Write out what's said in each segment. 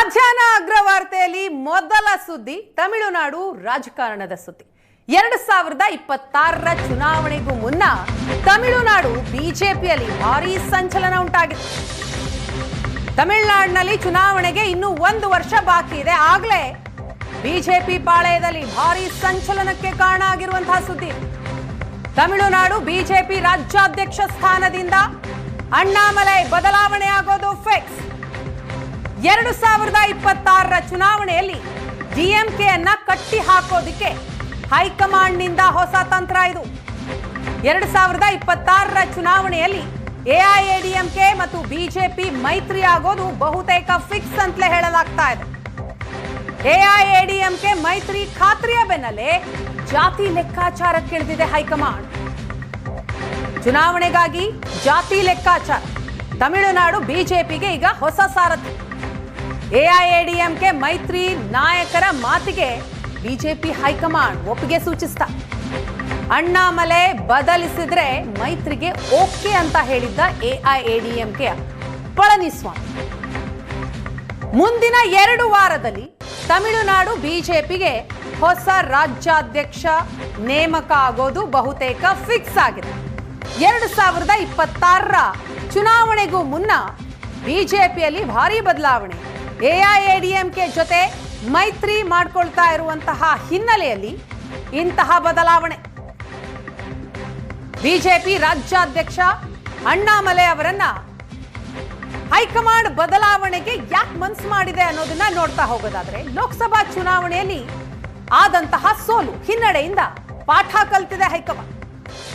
ಮಧ್ಯಾಹ್ನ ಅಗ್ರವಾರ್ತೆಯಲ್ಲಿ ಮೊದಲ ಸುದ್ದಿ ತಮಿಳುನಾಡು ರಾಜಕಾರಣದ ಸುದ್ದಿ. 2026ರ ಚುನಾವಣೆಗೂ ಮುನ್ನ ತಮಿಳುನಾಡು ಬಿಜೆಪಿಯಲ್ಲಿ ಭಾರೀ ಸಂಚಲನ ಉಂಟಾಗಿದೆ. ತಮಿಳುನಾಡಿನಲ್ಲಿ ಚುನಾವಣೆಗೆ ಇನ್ನೂ 1 ವರ್ಷ ಬಾಕಿ ಇದೆ. ಆಗಲೇ ಬಿಜೆಪಿ ಪಾಳೆಯದಲ್ಲಿ ಭಾರೀ ಸಂಚಲನಕ್ಕೆ ಕಾರಣ ಆಗಿರುವಂತಹ ಸುದ್ದಿ. ತಮಿಳುನಾಡು ಬಿಜೆಪಿ ರಾಜ್ಯಾಧ್ಯಕ್ಷ ಸ್ಥಾನದಿಂದ ಅಣ್ಣಾಮಲೈ ಬದಲಾವಣೆ ಆಗೋದು ಫಿಕ್ಸ್. 2026ರ ಚುನಾವಣೆಯಲ್ಲಿ ಡಿಎಂಕೆಯನ್ನ ಕಟ್ಟಿ ಹಾಕೋದಿಕ್ಕೆ ಹೈಕಮಾಂಡ್ನಿಂದ ಹೊಸ ತಂತ್ರ ಇದು. 2026ರ ಚುನಾವಣೆಯಲ್ಲಿ ಎಐಎಡಿಎಂಕೆ ಮತ್ತು ಬಿಜೆಪಿ ಮೈತ್ರಿ ಆಗೋದು ಬಹುತೇಕ ಫಿಕ್ಸ್ ಅಂತಲೇ ಹೇಳಲಾಗ್ತಾ ಇದೆ. ಎಐಎಡಿಎಂಕೆ ಮೈತ್ರಿ ಖಾತ್ರಿಯ ಬೆನ್ನಲ್ಲೇ ಜಾತಿ ಲೆಕ್ಕಾಚಾರಕ್ಕಿಳಿದಿದೆ ಹೈಕಮಾಂಡ್. ಚುನಾವಣೆಗಾಗಿ ಜಾತಿ ಲೆಕ್ಕಾಚಾರ. ತಮಿಳುನಾಡು ಬಿಜೆಪಿಗೆ ಈಗ ಹೊಸ ಸಾರಥಿ. ಎಐಎಡಿಎಂಕೆ ಮೈತ್ರಿ ನಾಯಕರ ಮಾತಿಗೆ ಬಿಜೆಪಿ ಹೈಕಮಾಂಡ್ ಒಪ್ಪಿಗೆ ಸೂಚಿಸಿದ. ಅಣ್ಣಾಮಲೈ ಬದಲಿಸಿದ್ರೆ ಮೈತ್ರಿಗೆ ಓಕೆ ಅಂತ ಹೇಳಿದ್ದ ಎಐಎಡಿಎಂಕೆ ಪಳನಿಸ್ವಾಮಿ ಮುಂದಿನ 2 ವಾರದಲ್ಲಿ ತಮಿಳುನಾಡು ಬಿಜೆಪಿಗೆ ಹೊಸ ರಾಜ್ಯಾಧ್ಯಕ್ಷ ನೇಮಕ ಆಗೋದು ಬಹುತೇಕ ಫಿಕ್ಸ್ ಆಗಿದೆ. 2026ರ ಚುನಾವಣೆಗೂ ಮುನ್ನ ಬಿಜೆಪಿಯಲ್ಲಿ ಭಾರೀ ಬದಲಾವಣೆ. ಎಐಎಡಿಎಂಕೆ ಜೊತೆ ಮೈತ್ರಿ ಮಾಡಿಕೊಳ್ತಾ ಇರುವಂತಹ ಹಿನ್ನೆಲೆಯಲ್ಲಿ ಇಂತಹ ಬದಲಾವಣೆ. ಬಿಜೆಪಿ ರಾಜ್ಯಾಧ್ಯಕ್ಷ ಅಣ್ಣಾಮಲೈ ಅವರನ್ನ ಹೈಕಮಾಂಡ್ ಬದಲಾವಣೆಗೆ ಯಾಕೆ ಮನಸ್ಸು ಮಾಡಿದೆ ಅನ್ನೋದನ್ನ ನೋಡ್ತಾ ಹೋಗೋದಾದ್ರೆ, ಲೋಕಸಭಾ ಚುನಾವಣೆಯಲ್ಲಿ ಆದಂತಹ ಸೋಲು ಹಿನ್ನಡೆಯಿಂದ ಪಾಠ ಕಲಿತಿದೆ ಹೈಕಮಾಂಡ್.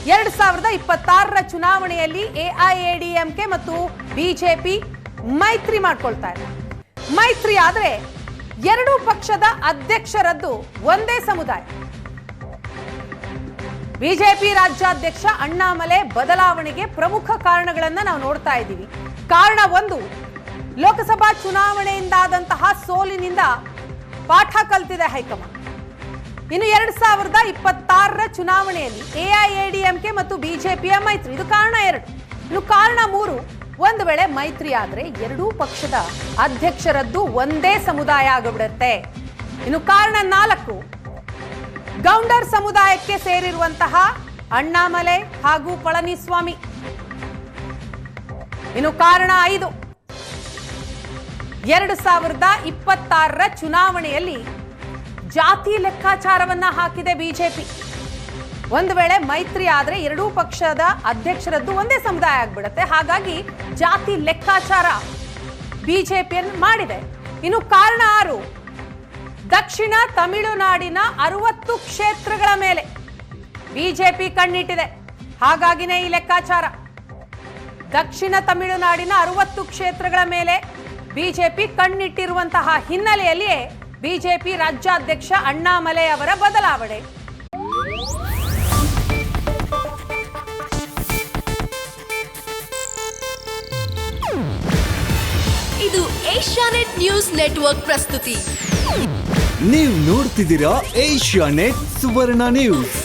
2026ರ ಚುನಾವಣೆಯಲ್ಲಿ ಎಐಎಡಿಎಂಕೆ ಮತ್ತು ಬಿಜೆಪಿ ಮೈತ್ರಿ ಮಾಡ್ಕೊಳ್ತಾ ಇದೆ. ಮೈತ್ರಿ ಆದ್ರೆ 2 ಪಕ್ಷದ ಅಧ್ಯಕ್ಷರದ್ದು ಒಂದೇ ಸಮುದಾಯ. ಬಿಜೆಪಿ ರಾಜ್ಯಾಧ್ಯಕ್ಷ ಅಣ್ಣಾಮಲೈ ಬದಲಾವಣೆಗೆ ಪ್ರಮುಖ ಕಾರಣಗಳನ್ನ ನಾವು ನೋಡ್ತಾ ಇದ್ದೀವಿ. ಕಾರಣ 1, ಲೋಕಸಭಾ ಚುನಾವಣೆಯಿಂದಾದಂತಹ ಸೋಲಿನಿಂದ ಪಾಠ ಕಲಿತಿದೆ ಹೈಕಮಾಂಡ್. ಇನ್ನು 2026ರ ಚುನಾವಣೆಯಲ್ಲಿ ಎಐಎಡಿಎಂಕೆ ಮತ್ತು ಬಿಜೆಪಿಯ ಮೈತ್ರಿ, ಇದು ಕಾರಣ 2. ಇನ್ನು ಕಾರಣ 3, ಒಂದು ವೇಳೆ ಮೈತ್ರಿ ಆದ್ರೆ 2 ಪಕ್ಷದ ಅಧ್ಯಕ್ಷರದ್ದು ಒಂದೇ ಸಮುದಾಯ ಆಗಿಬಿಡುತ್ತೆ. ಇನ್ನು ಕಾರಣ 4, ಗೌಂಡರ್ ಸಮುದಾಯಕ್ಕೆ ಸೇರಿರುವಂತಹ ಅಣ್ಣಾಮಲೈ ಹಾಗೂ ಪಳನಿಸ್ವಾಮಿ. ಇನ್ನು ಕಾರಣ 5, 2026ರ ಚುನಾವಣೆಯಲ್ಲಿ ಜಾತಿ ಲೆಕ್ಕಾಚಾರವನ್ನ ಹಾಕಿದೆ ಬಿಜೆಪಿ. ಒಂದು ವೇಳೆ ಮೈತ್ರಿ ಆದ್ರೆ 2 ಪಕ್ಷದ ಅಧ್ಯಕ್ಷರದ್ದು ಒಂದೇ ಸಮುದಾಯ ಆಗ್ಬಿಡುತ್ತೆ. ಹಾಗಾಗಿ ಜಾತಿ ಲೆಕ್ಕಾಚಾರ ಬಿಜೆಪಿಯನ್ನು ಮಾಡಿದೆ. ಇನ್ನು ಕಾರಣ 6, ದಕ್ಷಿಣ ತಮಿಳುನಾಡಿನ 60 ಕ್ಷೇತ್ರಗಳ ಮೇಲೆ ಬಿಜೆಪಿ ಕಣ್ಣಿಟ್ಟಿದೆ. ಹಾಗಾಗಿನೇ ಈ ಲೆಕ್ಕಾಚಾರ. ದಕ್ಷಿಣ ತಮಿಳುನಾಡಿನ 60 ಕ್ಷೇತ್ರಗಳ ಮೇಲೆ ಬಿಜೆಪಿ ಕಣ್ಣಿಟ್ಟಿರುವಂತಹ ಹಿನ್ನೆಲೆಯಲ್ಲಿಯೇ ಬಿಜೆಪಿ ರಾಜ್ಯಾಧ್ಯಕ್ಷ ಅಣ್ಣಾಮಲೈ ಅವರ ಬದಲಾವಣೆ. ಇದು ಏಷ್ಯಾನೆಟ್ ನ್ಯೂಸ್ ನೆಟ್ವರ್ಕ್ ಪ್ರಸ್ತುತಿ. ನೀವು ನೋಡ್ತಿದ್ದೀರಾ ಏಷ್ಯಾನೆಟ್ ಸುವರ್ಣ ನ್ಯೂಸ್.